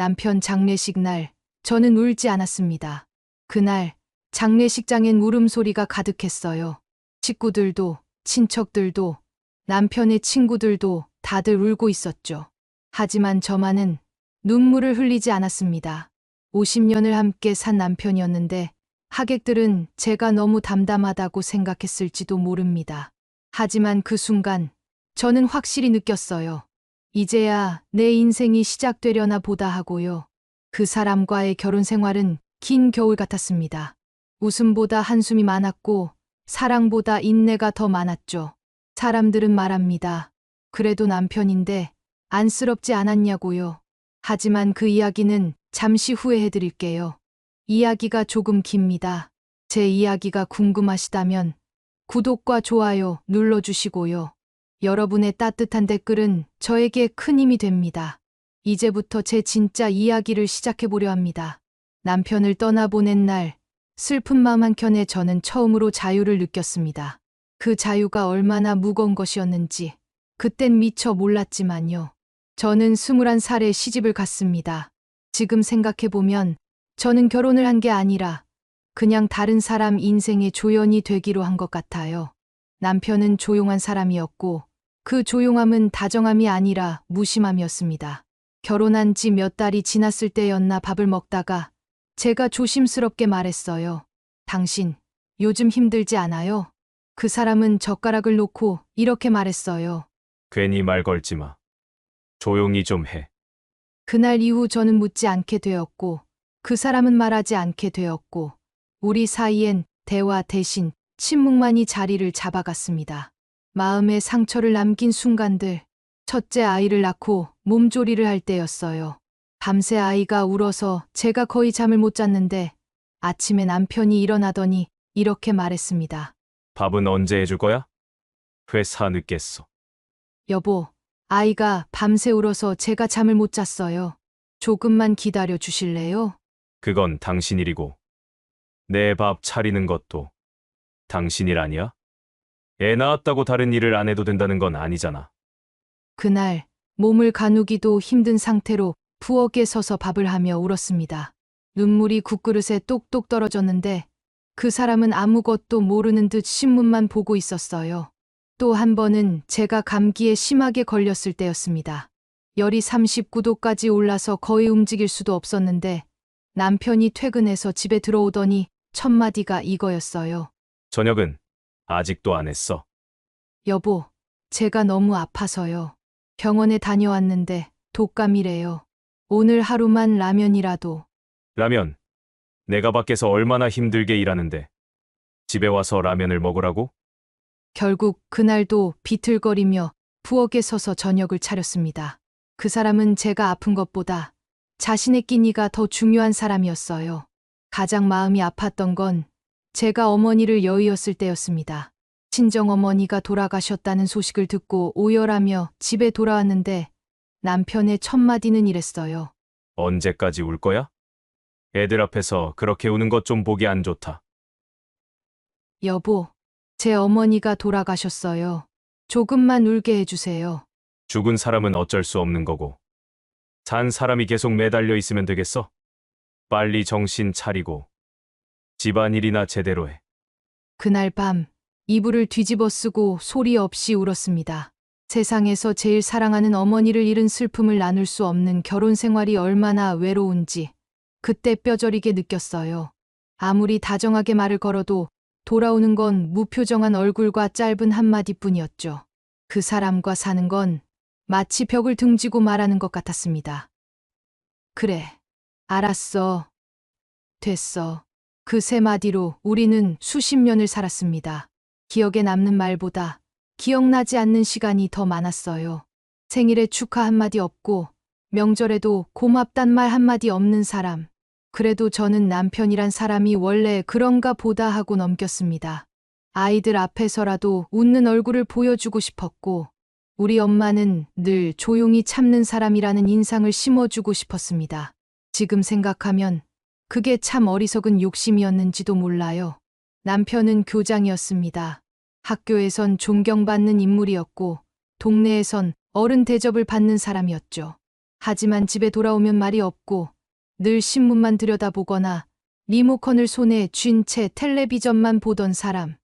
남편 장례식 날, 저는 울지 않았습니다. 그날, 장례식장엔 울음소리가 가득했어요. 식구들도, 친척들도, 남편의 친구들도 다들 울고 있었죠. 하지만 저만은 눈물을 흘리지 않았습니다. 50년을 함께 산 남편이었는데, 하객들은 제가 너무 담담하다고 생각했을지도 모릅니다. 하지만 그 순간, 저는 확실히 느꼈어요. 이제야 내 인생이 시작되려나 보다 하고요. 그 사람과의 결혼 생활은 긴 겨울 같았습니다. 웃음보다 한숨이 많았고 사랑보다 인내가 더 많았죠. 사람들은 말합니다. 그래도 남편인데 안쓰럽지 않았냐고요. 하지만 그 이야기는 잠시 후에 해드릴게요. 이야기가 조금 깁니다. 제 이야기가 궁금하시다면 구독과 좋아요 눌러주시고요. 여러분의 따뜻한 댓글은 저에게 큰 힘이 됩니다. 이제부터 제 진짜 이야기를 시작해보려 합니다. 남편을 떠나보낸 날, 슬픈 마음 한켠에 저는 처음으로 자유를 느꼈습니다. 그 자유가 얼마나 무거운 것이었는지, 그땐 미처 몰랐지만요. 저는 21살에 시집을 갔습니다. 지금 생각해보면, 저는 결혼을 한 게 아니라, 그냥 다른 사람 인생의 조연이 되기로 한 것 같아요. 남편은 조용한 사람이었고 그 조용함은 다정함이 아니라 무심함이었습니다. 결혼한 지 몇 달이 지났을 때였나 밥을 먹다가 제가 조심스럽게 말했어요. 당신 요즘 힘들지 않아요? 그 사람은 젓가락을 놓고 이렇게 말했어요. 괜히 말 걸지 마. 조용히 좀 해. 그날 이후 저는 묻지 않게 되었고 그 사람은 말하지 않게 되었고 우리 사이엔 대화 대신 침묵만이 자리를 잡아갔습니다. 마음에 상처를 남긴 순간들, 첫째 아이를 낳고 몸조리를 할 때였어요. 밤새 아이가 울어서 제가 거의 잠을 못 잤는데 아침에 남편이 일어나더니 이렇게 말했습니다. 밥은 언제 해줄 거야? 회사 늦겠어. 여보, 아이가 밤새 울어서 제가 잠을 못 잤어요. 조금만 기다려 주실래요? 그건 당신 일이고. 내 밥 차리는 것도 당신 일 아니야? 애 낳았다고 다른 일을 안 해도 된다는 건 아니잖아. 그날 몸을 가누기도 힘든 상태로 부엌에 서서 밥을 하며 울었습니다. 눈물이 국그릇에 똑똑 떨어졌는데 그 사람은 아무것도 모르는 듯 신문만 보고 있었어요. 또 한 번은 제가 감기에 심하게 걸렸을 때였습니다. 열이 39도까지 올라서 거의 움직일 수도 없었는데 남편이 퇴근해서 집에 들어오더니 첫 마디가 이거였어요. 저녁은 아직도 안 했어. 여보, 제가 너무 아파서요. 병원에 다녀왔는데 독감이래요. 오늘 하루만 라면이라도. 라면. 내가 밖에서 얼마나 힘들게 일하는데. 집에 와서 라면을 먹으라고? 결국 그날도 비틀거리며 부엌에 서서 저녁을 차렸습니다. 그 사람은 제가 아픈 것보다 자신의 끼니가 더 중요한 사람이었어요. 가장 마음이 아팠던 건 제가 어머니를 여의었을 때였습니다. 친정어머니가 돌아가셨다는 소식을 듣고 오열하며 집에 돌아왔는데 남편의 첫 마디는 이랬어요. 언제까지 울 거야? 애들 앞에서 그렇게 우는 것 좀 보기 안 좋다. 여보, 제 어머니가 돌아가셨어요. 조금만 울게 해주세요. 죽은 사람은 어쩔 수 없는 거고. 산 사람이 계속 매달려 있으면 되겠어? 빨리 정신 차리고 집안일이나 제대로 해. 그날 밤 이불을 뒤집어 쓰고 소리 없이 울었습니다. 세상에서 제일 사랑하는 어머니를 잃은 슬픔을 나눌 수 없는 결혼 생활이 얼마나 외로운지 그때 뼈저리게 느꼈어요. 아무리 다정하게 말을 걸어도 돌아오는 건 무표정한 얼굴과 짧은 한마디뿐이었죠. 그 사람과 사는 건 마치 벽을 등지고 말하는 것 같았습니다. 그래, 알았어. 됐어. 그 세 마디로 우리는 수십 년을 살았습니다. 기억에 남는 말보다 기억나지 않는 시간이 더 많았어요. 생일에 축하 한마디 없고 명절에도 고맙단 말 한마디 없는 사람. 그래도 저는 남편이란 사람이 원래 그런가 보다 하고 넘겼습니다. 아이들 앞에서라도 웃는 얼굴을 보여주고 싶었고 우리 엄마는 늘 조용히 참는 사람이라는 인상을 심어주고 싶었습니다. 지금 생각하면 그게 참 어리석은 욕심이었는지도 몰라요. 남편은 교장이었습니다. 학교에선 존경받는 인물이었고 동네에선 어른 대접을 받는 사람이었죠. 하지만 집에 돌아오면 말이 없고 늘 신문만 들여다보거나 리모컨을 손에 쥔 채 텔레비전만 보던 사람.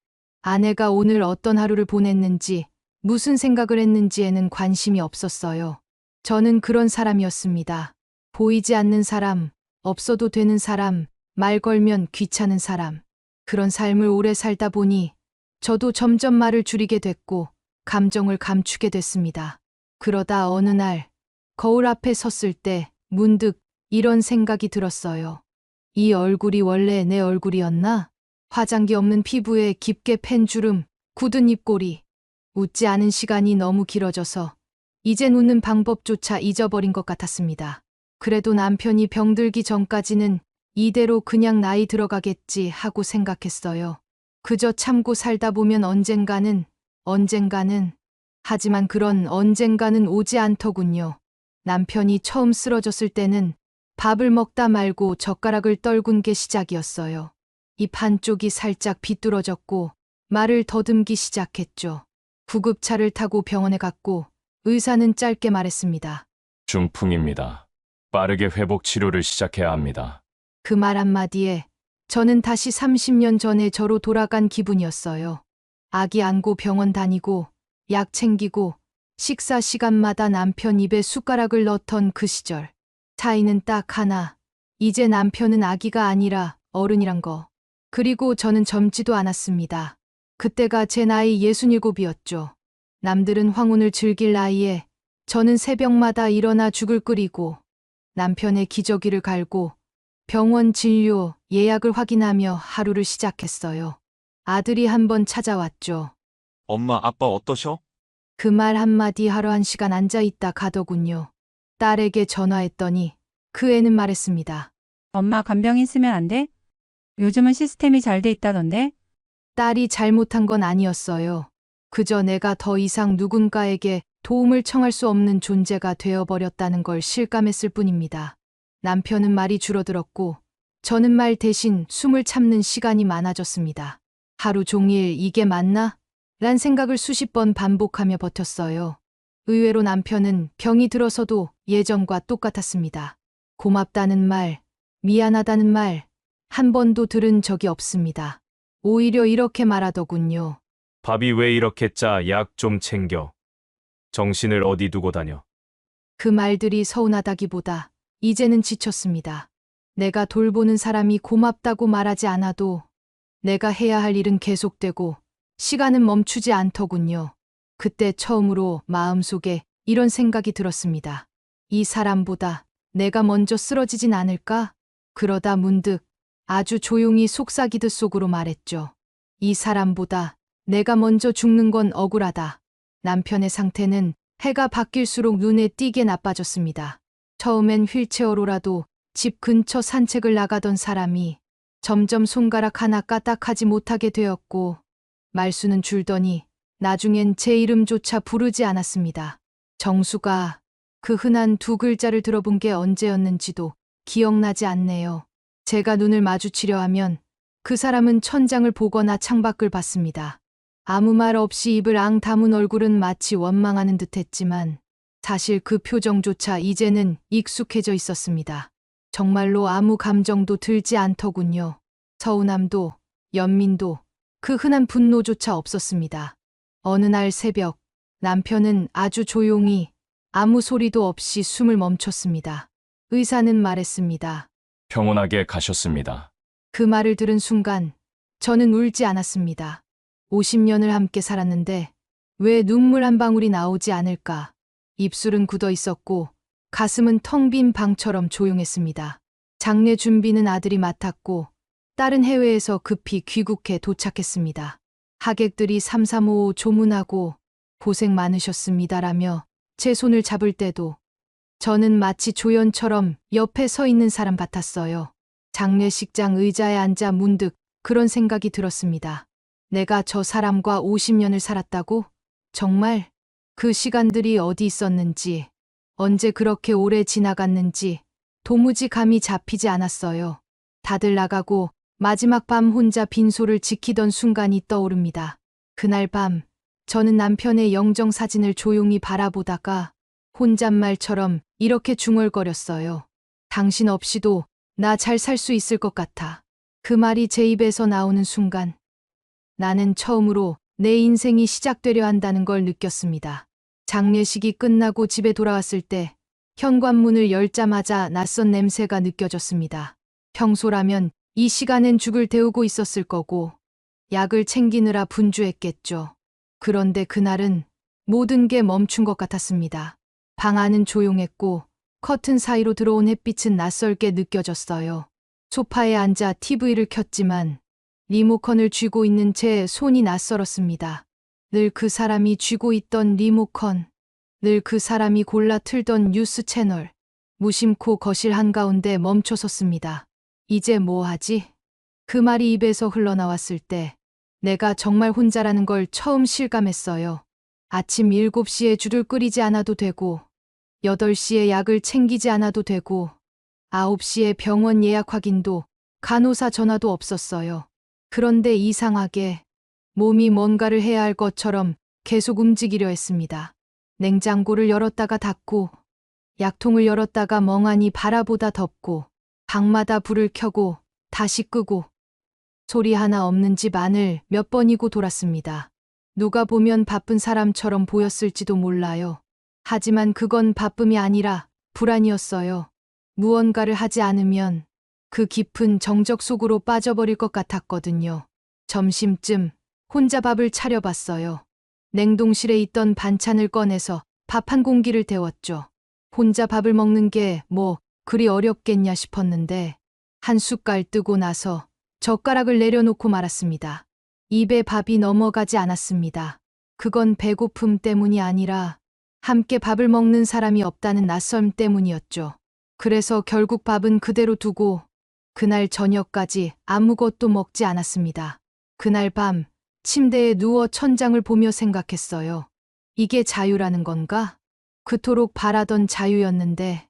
아내가 오늘 어떤 하루를 보냈는지, 무슨 생각을 했는지에는 관심이 없었어요. 저는 그런 사람이었습니다. 보이지 않는 사람, 없어도 되는 사람, 말 걸면 귀찮은 사람. 그런 삶을 오래 살다 보니 저도 점점 말을 줄이게 됐고 감정을 감추게 됐습니다. 그러다 어느 날 거울 앞에 섰을 때 문득 이런 생각이 들었어요. 이 얼굴이 원래 내 얼굴이었나? 화장기 없는 피부에 깊게 팬 주름, 굳은 입꼬리. 웃지 않은 시간이 너무 길어져서 이젠 웃는 방법조차 잊어버린 것 같았습니다. 그래도 남편이 병들기 전까지는 이대로 그냥 나이 들어가겠지 하고 생각했어요. 그저 참고 살다 보면 언젠가는, 하지만 그런 언젠가는 오지 않더군요. 남편이 처음 쓰러졌을 때는 밥을 먹다 말고 젓가락을 떨군 게 시작이었어요. 입 한쪽이 살짝 비뚤어졌고 말을 더듬기 시작했죠. 구급차를 타고 병원에 갔고 의사는 짧게 말했습니다. 중풍입니다. 빠르게 회복 치료를 시작해야 합니다. 그 말 한마디에 저는 다시 30년 전에 저로 돌아간 기분이었어요. 아기 안고 병원 다니고 약 챙기고 식사 시간마다 남편 입에 숟가락을 넣던 그 시절. 차이는 딱 하나. 이제 남편은 아기가 아니라 어른이란 거. 그리고 저는 젊지도 않았습니다. 그때가 제 나이 67이었죠. 남들은 황혼을 즐길 나이에 저는 새벽마다 일어나 죽을 끓이고 남편의 기저귀를 갈고 병원 진료 예약을 확인하며 하루를 시작했어요. 아들이 한 번 찾아왔죠. 엄마, 아빠 어떠셔? 그 말 한마디 하러 1시간 앉아있다 가더군요. 딸에게 전화했더니 그 애는 말했습니다. 엄마 간병인 쓰면 안 돼? 요즘은 시스템이 잘 돼 있다던데? 딸이 잘못한 건 아니었어요. 그저 내가 더 이상 누군가에게 도움을 청할 수 없는 존재가 되어버렸다는 걸 실감했을 뿐입니다. 남편은 말이 줄어들었고 저는 말 대신 숨을 참는 시간이 많아졌습니다. 하루 종일 이게 맞나? 란 생각을 수십 번 반복하며 버텼어요. 의외로 남편은 병이 들어서도 예전과 똑같았습니다. 고맙다는 말, 미안하다는 말, 한 번도 들은 적이 없습니다. 오히려 이렇게 말하더군요. 밥이 왜 이렇게 짜? 약 좀 챙겨. 정신을 어디 두고 다녀? 그 말들이 서운하다기보다 이제는 지쳤습니다. 내가 돌보는 사람이 고맙다고 말하지 않아도 내가 해야 할 일은 계속되고 시간은 멈추지 않더군요. 그때 처음으로 마음속에 이런 생각이 들었습니다. 이 사람보다 내가 먼저 쓰러지진 않을까? 그러다 문득 아주 조용히 속삭이듯 속으로 말했죠. 이 사람보다 내가 먼저 죽는 건 억울하다. 남편의 상태는 해가 바뀔수록 눈에 띄게 나빠졌습니다. 처음엔 휠체어로라도 집 근처 산책을 나가던 사람이 점점 손가락 하나 까딱하지 못하게 되었고 말수는 줄더니 나중엔 제 이름조차 부르지 않았습니다. 정수가 그 흔한 두 글자를 들어본 게 언제였는지도 기억나지 않네요. 제가 눈을 마주치려 하면 그 사람은 천장을 보거나 창밖을 봤습니다. 아무 말 없이 입을 앙 다문 얼굴은 마치 원망하는 듯했지만 사실 그 표정조차 이제는 익숙해져 있었습니다. 정말로 아무 감정도 들지 않더군요. 서운함도 연민도 그 흔한 분노조차 없었습니다. 어느 날 새벽 남편은 아주 조용히 아무 소리도 없이 숨을 멈췄습니다. 의사는 말했습니다. 평온하게 가셨습니다. 그 말을 들은 순간 저는 울지 않았습니다. 50년을 함께 살았는데 왜 눈물 한 방울이 나오지 않을까? 입술은 굳어 있었고 가슴은 텅 빈 방처럼 조용했습니다. 장례 준비는 아들이 맡았고 딸은 해외에서 급히 귀국해 도착했습니다. 하객들이 3355 조문하고 고생 많으셨습니다라며 제 손을 잡을 때도 저는 마치 조연처럼 옆에 서 있는 사람 같았어요. 장례식장 의자에 앉아 문득 그런 생각이 들었습니다. 내가 저 사람과 50년을 살았다고? 정말? 그 시간들이 어디 있었는지, 언제 그렇게 오래 지나갔는지 도무지 감이 잡히지 않았어요. 다들 나가고 마지막 밤 혼자 빈소를 지키던 순간이 떠오릅니다. 그날 밤 저는 남편의 영정 사진을 조용히 바라보다가 혼잣말처럼 이렇게 중얼거렸어요. 당신 없이도 나 잘 살 수 있을 것 같아. 그 말이 제 입에서 나오는 순간 나는 처음으로 내 인생이 시작되려 한다는 걸 느꼈습니다. 장례식이 끝나고 집에 돌아왔을 때 현관문을 열자마자 낯선 냄새가 느껴졌습니다. 평소라면 이 시간엔 죽을 데우고 있었을 거고 약을 챙기느라 분주했겠죠. 그런데 그날은 모든 게 멈춘 것 같았습니다. 방 안은 조용했고 커튼 사이로 들어온 햇빛은 낯설게 느껴졌어요. 소파에 앉아 TV를 켰지만 리모컨을 쥐고 있는 제 손이 낯설었습니다. 늘 그 사람이 쥐고 있던 리모컨, 늘 그 사람이 골라 틀던 뉴스 채널, 무심코 거실 한가운데 멈춰 섰습니다. 이제 뭐 하지? 그 말이 입에서 흘러나왔을 때 내가 정말 혼자라는 걸 처음 실감했어요. 아침 7시에 줄을 끓이지 않아도 되고 8시에 약을 챙기지 않아도 되고 9시에 병원 예약 확인도 간호사 전화도 없었어요. 그런데 이상하게 몸이 뭔가를 해야 할 것처럼 계속 움직이려 했습니다. 냉장고를 열었다가 닫고 약통을 열었다가 멍하니 바라보다 덮고 방마다 불을 켜고 다시 끄고 소리 하나 없는 집 안을 몇 번이고 돌았습니다. 누가 보면 바쁜 사람처럼 보였을지도 몰라요. 하지만 그건 바쁨이 아니라 불안이었어요. 무언가를 하지 않으면 그 깊은 정적 속으로 빠져버릴 것 같았거든요. 점심쯤 혼자 밥을 차려봤어요. 냉동실에 있던 반찬을 꺼내서 밥 한 공기를 데웠죠. 혼자 밥을 먹는 게 뭐 그리 어렵겠냐 싶었는데 한 숟갈 뜨고 나서 젓가락을 내려놓고 말았습니다. 입에 밥이 넘어가지 않았습니다. 그건 배고픔 때문이 아니라 함께 밥을 먹는 사람이 없다는 낯섦 때문이었죠. 그래서 결국 밥은 그대로 두고 그날 저녁까지 아무것도 먹지 않았습니다. 그날 밤 침대에 누워 천장을 보며 생각했어요. 이게 자유라는 건가? 그토록 바라던 자유였는데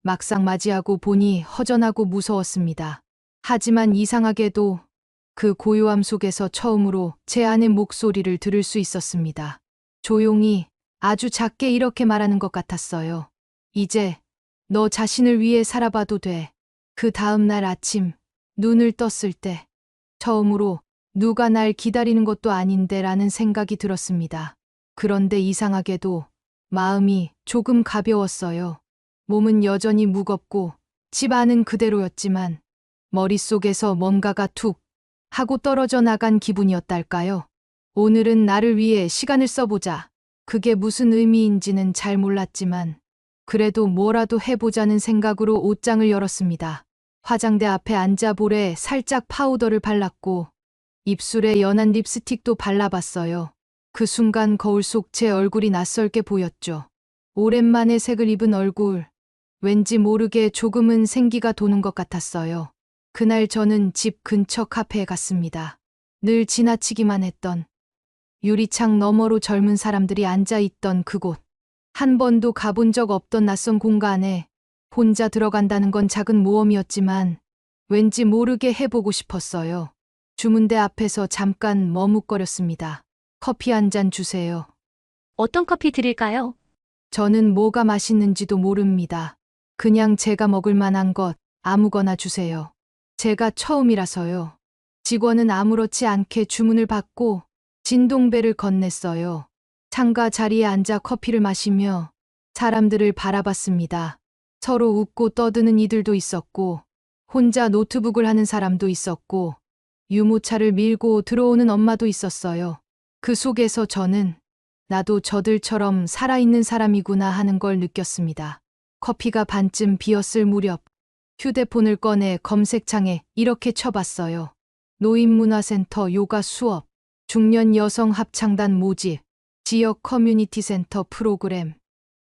막상 맞이하고 보니 허전하고 무서웠습니다. 하지만 이상하게도 그 고요함 속에서 처음으로 제 안의 목소리를 들을 수 있었습니다. 조용히 아주 작게 이렇게 말하는 것 같았어요. 이제 너 자신을 위해 살아봐도 돼. 그 다음 날 아침 눈을 떴을 때 처음으로 누가 날 기다리는 것도 아닌데 라는 생각이 들었습니다. 그런데 이상하게도 마음이 조금 가벼웠어요. 몸은 여전히 무겁고 집 안은 그대로였지만 머릿속에서 뭔가가 툭 하고 떨어져 나간 기분이었달까요? 오늘은 나를 위해 시간을 써보자. 그게 무슨 의미인지는 잘 몰랐지만 그래도 뭐라도 해보자는 생각으로 옷장을 열었습니다. 화장대 앞에 앉아 볼에 살짝 파우더를 발랐고 입술에 연한 립스틱도 발라봤어요. 그 순간 거울 속 제 얼굴이 낯설게 보였죠. 오랜만에 색을 입은 얼굴, 왠지 모르게 조금은 생기가 도는 것 같았어요. 그날 저는 집 근처 카페에 갔습니다. 늘 지나치기만 했던 유리창 너머로 젊은 사람들이 앉아있던 그곳. 한 번도 가본 적 없던 낯선 공간에 혼자 들어간다는 건 작은 모험이었지만 왠지 모르게 해보고 싶었어요. 주문대 앞에서 잠깐 머뭇거렸습니다. 커피 한 잔 주세요. 어떤 커피 드릴까요? 저는 뭐가 맛있는지도 모릅니다. 그냥 제가 먹을 만한 것 아무거나 주세요. 제가 처음이라서요. 직원은 아무렇지 않게 주문을 받고 진동배를 건넸어요. 창가 자리에 앉아 커피를 마시며 사람들을 바라봤습니다. 서로 웃고 떠드는 이들도 있었고 혼자 노트북을 하는 사람도 있었고 유모차를 밀고 들어오는 엄마도 있었어요. 그 속에서 저는 나도 저들처럼 살아있는 사람이구나 하는 걸 느꼈습니다. 커피가 반쯤 비었을 무렵 휴대폰을 꺼내 검색창에 이렇게 쳐봤어요. 노인문화센터 요가 수업, 중년 여성 합창단 모집, 지역 커뮤니티 센터 프로그램.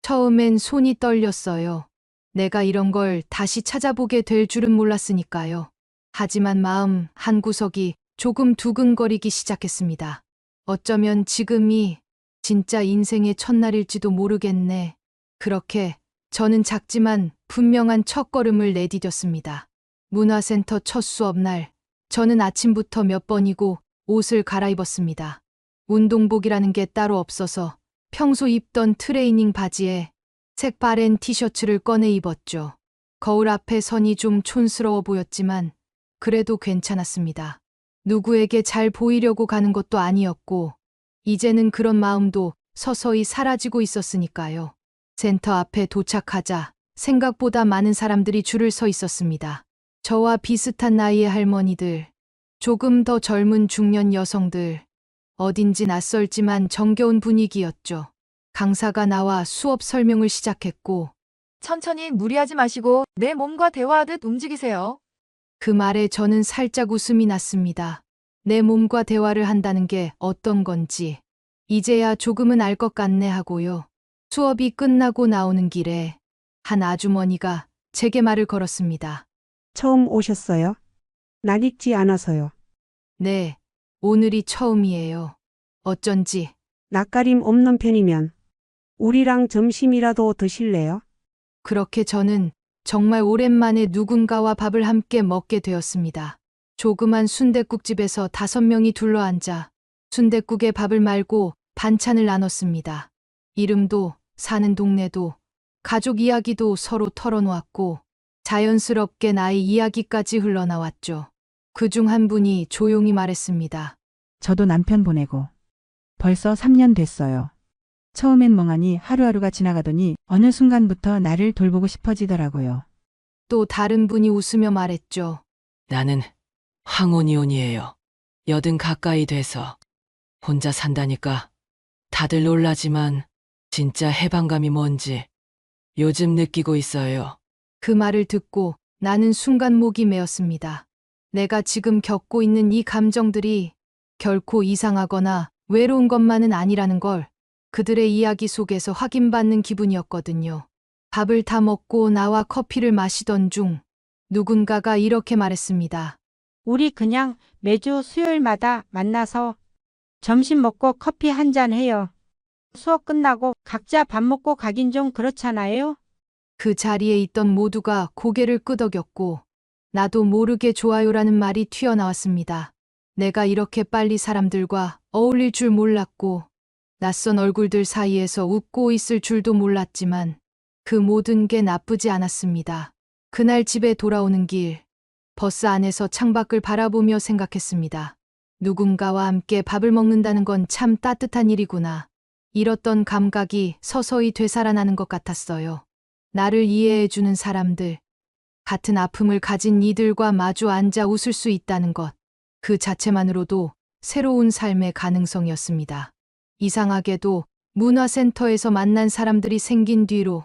처음엔 손이 떨렸어요. 내가 이런 걸 다시 찾아보게 될 줄은 몰랐으니까요. 하지만 마음 한구석이 조금 두근거리기 시작했습니다. 어쩌면 지금이 진짜 인생의 첫날일지도 모르겠네. 그렇게 저는 작지만 분명한 첫걸음을 내디뎠습니다. 문화센터 첫 수업 날, 저는 아침부터 몇 번이고 옷을 갈아입었습니다. 운동복이라는 게 따로 없어서 평소 입던 트레이닝 바지에 색바랜 티셔츠를 꺼내 입었죠. 거울 앞에 선이 좀 촌스러워 보였지만 그래도 괜찮았습니다. 누구에게 잘 보이려고 가는 것도 아니었고 이제는 그런 마음도 서서히 사라지고 있었으니까요. 센터 앞에 도착하자 생각보다 많은 사람들이 줄을 서 있었습니다. 저와 비슷한 나이의 할머니들, 조금 더 젊은 중년 여성들, 어딘지 낯설지만 정겨운 분위기였죠. 강사가 나와 수업 설명을 시작했고 천천히 무리하지 마시고 내 몸과 대화하듯 움직이세요. 그 말에 저는 살짝 웃음이 났습니다. 내 몸과 대화를 한다는 게 어떤 건지 이제야 조금은 알 것 같네 하고요. 수업이 끝나고 나오는 길에 한 아주머니가 제게 말을 걸었습니다. 처음 오셨어요? 낯익지 않아서요. 네, 오늘이 처음이에요. 어쩐지 낯가림 없는 편이면 우리랑 점심이라도 드실래요? 그렇게 저는 정말 오랜만에 누군가와 밥을 함께 먹게 되었습니다. 조그만 순댓국집에서 5명이 둘러앉아 순댓국에 밥을 말고 반찬을 나눴습니다. 이름도 사는 동네도 가족 이야기도 서로 털어놓았고 자연스럽게 나의 이야기까지 흘러나왔죠. 그중 한 분이 조용히 말했습니다. 저도 남편 보내고 벌써 3년 됐어요. 처음엔 멍하니 하루하루가 지나가더니 어느 순간부터 나를 돌보고 싶어지더라고요. 또 다른 분이 웃으며 말했죠. 나는 황혼이혼이에요. 80 가까이 돼서 혼자 산다니까 다들 놀라지만 진짜 해방감이 뭔지 요즘 느끼고 있어요. 그 말을 듣고 나는 순간 목이 메었습니다. 내가 지금 겪고 있는 이 감정들이 결코 이상하거나 외로운 것만은 아니라는 걸 그들의 이야기 속에서 확인받는 기분이었거든요. 밥을 다 먹고 나와 커피를 마시던 중 누군가가 이렇게 말했습니다. 우리 그냥 매주 수요일마다 만나서 점심 먹고 커피 한 잔 해요. 수업 끝나고 각자 밥 먹고 가긴 좀 그렇잖아요? 그 자리에 있던 모두가 고개를 끄덕였고 나도 모르게 좋아요라는 말이 튀어나왔습니다. 내가 이렇게 빨리 사람들과 어울릴 줄 몰랐고 낯선 얼굴들 사이에서 웃고 있을 줄도 몰랐지만 그 모든 게 나쁘지 않았습니다. 그날 집에 돌아오는 길 버스 안에서 창밖을 바라보며 생각했습니다. 누군가와 함께 밥을 먹는다는 건 참 따뜻한 일이구나. 잃었던 감각이 서서히 되살아나는 것 같았어요. 나를 이해해주는 사람들, 같은 아픔을 가진 이들과 마주 앉아 웃을 수 있다는 것, 그 자체만으로도 새로운 삶의 가능성이었습니다. 이상하게도 문화센터에서 만난 사람들이 생긴 뒤로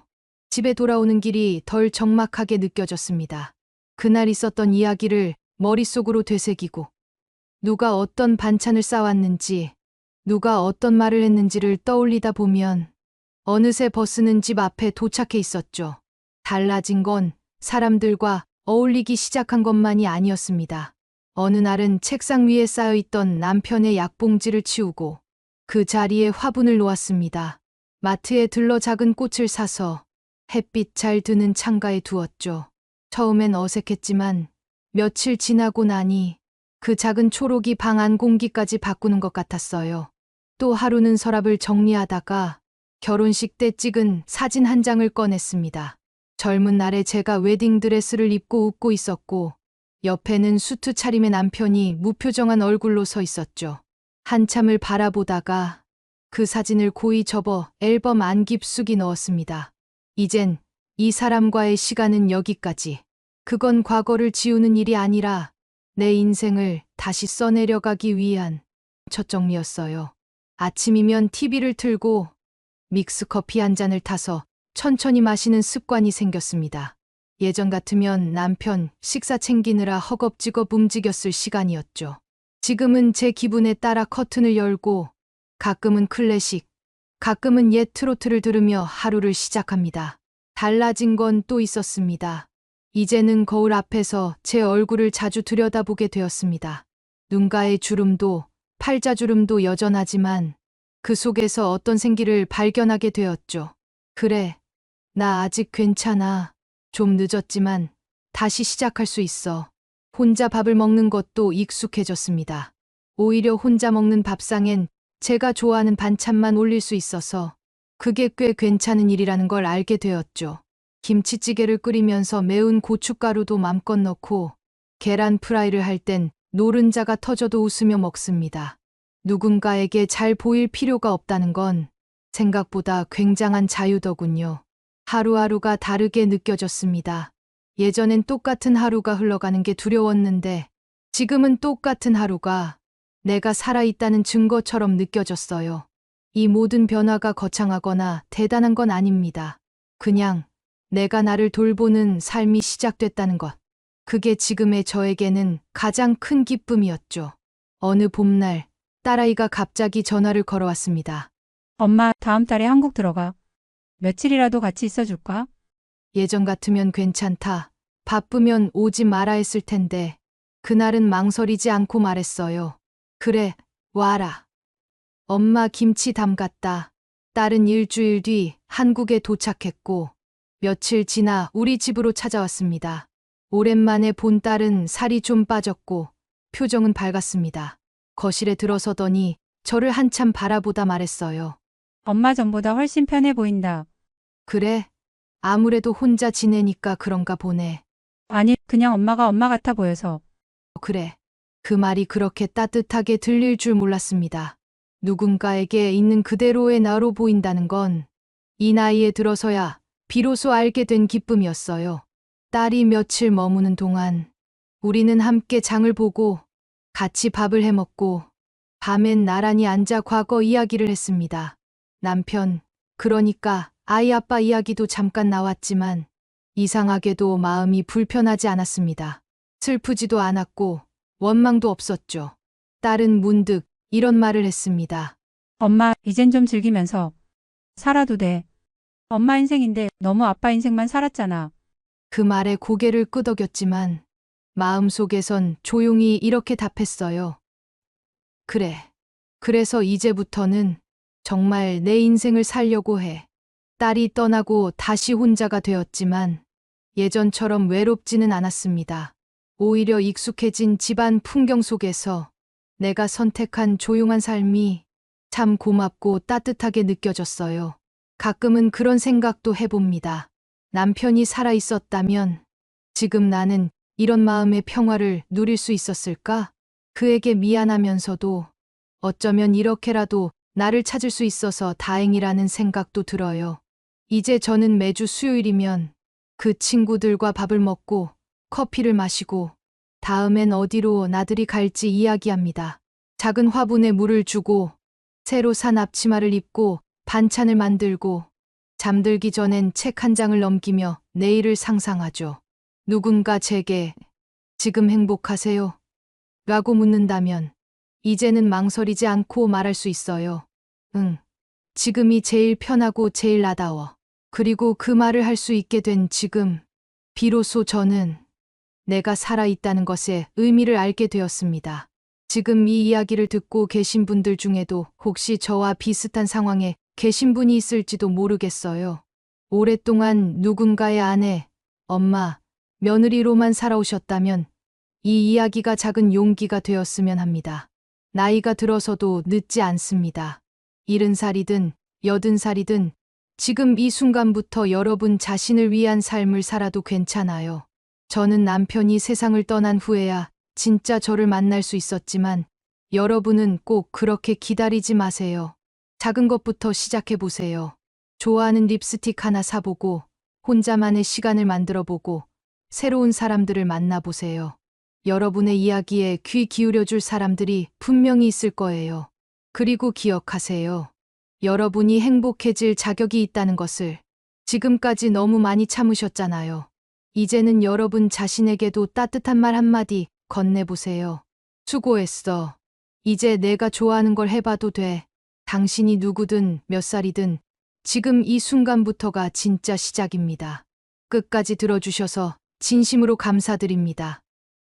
집에 돌아오는 길이 덜 적막하게 느껴졌습니다. 그날 있었던 이야기를 머릿속으로 되새기고 누가 어떤 반찬을 싸왔는지, 누가 어떤 말을 했는지를 떠올리다 보면 어느새 버스는 집 앞에 도착해 있었죠. 달라진 건 사람들과 어울리기 시작한 것만이 아니었습니다. 어느 날은 책상 위에 쌓여있던 남편의 약봉지를 치우고 그 자리에 화분을 놓았습니다. 마트에 들러 작은 꽃을 사서 햇빛 잘 드는 창가에 두었죠. 처음엔 어색했지만 며칠 지나고 나니 그 작은 초록이 방 안 공기까지 바꾸는 것 같았어요. 또 하루는 서랍을 정리하다가 결혼식 때 찍은 사진 한 장을 꺼냈습니다. 젊은 날에 제가 웨딩드레스를 입고 웃고 있었고 옆에는 수트 차림의 남편이 무표정한 얼굴로 서 있었죠. 한참을 바라보다가 그 사진을 고이 접어 앨범 안 깊숙이 넣었습니다. 이젠 이 사람과의 시간은 여기까지. 그건 과거를 지우는 일이 아니라 내 인생을 다시 써내려가기 위한 첫 정리였어요. 아침이면 TV를 틀고 믹스커피 한 잔을 타서 천천히 마시는 습관이 생겼습니다. 예전 같으면 남편 식사 챙기느라 허겁지겁 움직였을 시간이었죠. 지금은 제 기분에 따라 커튼을 열고 가끔은 클래식, 가끔은 옛 트로트를 들으며 하루를 시작합니다. 달라진 건 또 있었습니다. 이제는 거울 앞에서 제 얼굴을 자주 들여다보게 되었습니다. 눈가의 주름도 팔자주름도 여전하지만 그 속에서 어떤 생기를 발견하게 되었죠. 그래, 나 아직 괜찮아. 좀 늦었지만 다시 시작할 수 있어. 혼자 밥을 먹는 것도 익숙해졌습니다. 오히려 혼자 먹는 밥상엔 제가 좋아하는 반찬만 올릴 수 있어서 그게 꽤 괜찮은 일이라는 걸 알게 되었죠. 김치찌개를 끓이면서 매운 고춧가루도 맘껏 넣고 계란 프라이를 할 땐 노른자가 터져도 웃으며 먹습니다. 누군가에게 잘 보일 필요가 없다는 건 생각보다 굉장한 자유더군요. 하루하루가 다르게 느껴졌습니다. 예전엔 똑같은 하루가 흘러가는 게 두려웠는데 지금은 똑같은 하루가 내가 살아있다는 증거처럼 느껴졌어요. 이 모든 변화가 거창하거나 대단한 건 아닙니다. 그냥 내가 나를 돌보는 삶이 시작됐다는 것. 그게 지금의 저에게는 가장 큰 기쁨이었죠. 어느 봄날 딸아이가 갑자기 전화를 걸어왔습니다. 엄마, 다음 달에 한국 들어가. 며칠이라도 같이 있어줄까? 예전 같으면 괜찮다. 바쁘면 오지 마라 했을 텐데 그날은 망설이지 않고 말했어요. 그래, 와라. 엄마 김치 담갔다. 딸은 일주일 뒤 한국에 도착했고 며칠 지나 우리 집으로 찾아왔습니다. 오랜만에 본 딸은 살이 좀 빠졌고 표정은 밝았습니다. 거실에 들어서더니 저를 한참 바라보다 말했어요. 엄마 전보다 훨씬 편해 보인다. 그래? 아무래도 혼자 지내니까 그런가 보네. 아니, 그냥 엄마가 엄마 같아 보여서. 그래. 그 말이 그렇게 따뜻하게 들릴 줄 몰랐습니다. 누군가에게 있는 그대로의 나로 보인다는 건 이 나이에 들어서야 비로소 알게 된 기쁨이었어요. 딸이 며칠 머무는 동안 우리는 함께 장을 보고 같이 밥을 해 먹고 밤엔 나란히 앉아 과거 이야기를 했습니다. 남편, 그러니까 아이 아빠 이야기도 잠깐 나왔지만 이상하게도 마음이 불편하지 않았습니다. 슬프지도 않았고 원망도 없었죠. 딸은 문득 이런 말을 했습니다. 엄마, 이젠 좀 즐기면서 살아도 돼. 엄마 인생인데 너무 아빠 인생만 살았잖아. 그 말에 고개를 끄덕였지만 마음속에선 조용히 이렇게 답했어요. 그래. 그래서 이제부터는 정말 내 인생을 살려고 해. 딸이 떠나고 다시 혼자가 되었지만 예전처럼 외롭지는 않았습니다. 오히려 익숙해진 집안 풍경 속에서 내가 선택한 조용한 삶이 참 고맙고 따뜻하게 느껴졌어요. 가끔은 그런 생각도 해봅니다. 남편이 살아 있었다면 지금 나는 이런 마음의 평화를 누릴 수 있었을까? 그에게 미안하면서도 어쩌면 이렇게라도 나를 찾을 수 있어서 다행이라는 생각도 들어요. 이제 저는 매주 수요일이면 그 친구들과 밥을 먹고 커피를 마시고 다음엔 어디로 나들이 갈지 이야기합니다. 작은 화분에 물을 주고 새로 산 앞치마를 입고 반찬을 만들고 잠들기 전엔 책 한 장을 넘기며 내일을 상상하죠. 누군가 제게 지금 행복하세요? 라고 묻는다면 이제는 망설이지 않고 말할 수 있어요. 응. 지금이 제일 편하고 제일 나다워. 그리고 그 말을 할 수 있게 된 지금, 비로소 저는 내가 살아있다는 것의 의미를 알게 되었습니다. 지금 이 이야기를 듣고 계신 분들 중에도 혹시 저와 비슷한 상황에 계신 분이 있을지도 모르겠어요. 오랫동안 누군가의 아내, 엄마, 며느리로만 살아오셨다면 이 이야기가 작은 용기가 되었으면 합니다. 나이가 들어서도 늦지 않습니다. 70살이든 80살이든 지금 이 순간부터 여러분 자신을 위한 삶을 살아도 괜찮아요. 저는 남편이 세상을 떠난 후에야 진짜 저를 만날 수 있었지만 여러분은 꼭 그렇게 기다리지 마세요. 작은 것부터 시작해 보세요. 좋아하는 립스틱 하나 사보고 혼자만의 시간을 만들어보고 새로운 사람들을 만나보세요. 여러분의 이야기에 귀 기울여줄 사람들이 분명히 있을 거예요. 그리고 기억하세요. 여러분이 행복해질 자격이 있다는 것을 지금까지 너무 많이 참으셨잖아요. 이제는 여러분 자신에게도 따뜻한 말 한마디 건네보세요. 수고했어. 이제 내가 좋아하는 걸 해봐도 돼. 당신이 누구든 몇 살이든 지금 이 순간부터가 진짜 시작입니다. 끝까지 들어주셔서 진심으로 감사드립니다.